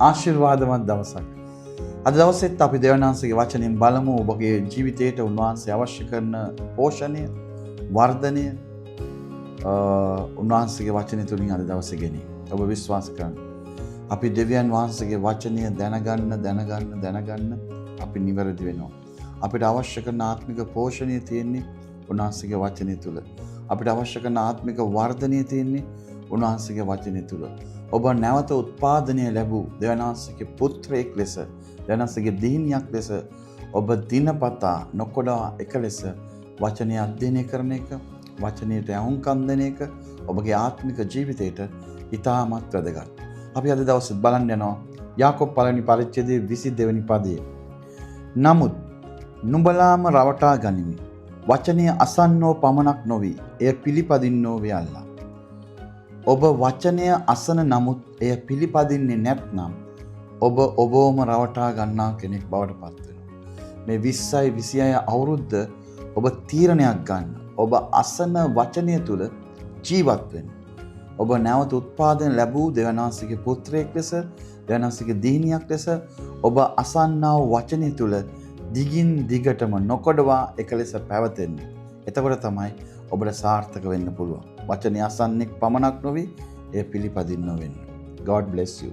ආශිර්වාදමත් දවසක්. අද දවසෙත් අපි දෙවියන් වහන්සේගේ වචනයෙන් බලමු ඔබගේ ජීවිතයට උන්වහන්සේ අවශ්‍ය කරන පෝෂණය, වර්ධනය උන්වහන්සේගේ වචනය තුලින් අද දවසේ ගෙනී. ඔබ විශ්වාස කරන්න. අපි දෙවියන් වහන්සේගේ වචනය දැනගන්න අපි නිවැරදි වෙනවා. අපිට අවශ්‍ය කරන ආත්මික පෝෂණය තියෙන්නේ උන්වහන්සේගේ වචනය තුල. අපිට අවශ්‍ය කරන ආත්මික වර්ධනය තියෙන්නේ උන්වහන්සේගේ වචනය තුල. ඔබ නැවත උත්පාදනය ලැබූ දෙවියන් වහන්සේගේ පුත්‍රයෙක් ලෙස, දෙවියන් වහන්සේගේ දිහිණියක් ලෙස ඔබ දිනපතා නොකොඩා එක ලෙස වචනය අධ්‍යයනය කරන එක, වචනයට යහුම්කම් දෙන එක ඔබගේ ආත්මික ජීවිතයට ඉතාමත් වැදගත්. අපි අද දවසේ බලන්න යනවා යාකෝබ් පළවෙනි පරිච්ඡේදයේ 22 වෙනි පදයේ. නමුත් නුඹලාම රවටා ගනිමි. වචනය අසන්නෝ පමණක් නොවි, එය පිළිපදින්නෝ වෙයල්ලා. ඔබ වචනය අසන නමුත් එය පිළිපදින්නේ නැත්නම් ඔබ ඔබවම රවටා ගන්නා කෙනෙක් බවට පත් වෙනවා. මේ 20යි 26 අවුරුද්ද ඔබ තීරණයක් ගන්න. ඔබ අසන වචනය තුල ජීවත් වෙන්න. ඔබ නැවත උත්පාදන ලැබූ දෙවියන් වහන්සේගේ පුත්‍රයෙක් ලෙස, දෙවියන් වහන්සේගේ දිහිණියක් ලෙස ඔබ අසන්නා වූ වචනය තුල දිගින් දිගටම නොකොඩවා එක ලෙස පැවතෙන්නේ. එතකොට තමයි ඔබට සාර්ථක වෙන්න පුළුවන්. වචනය අසන්නෙක් පමණක් නොවි, එය පිළිපදින්න වෙන්න. God bless you.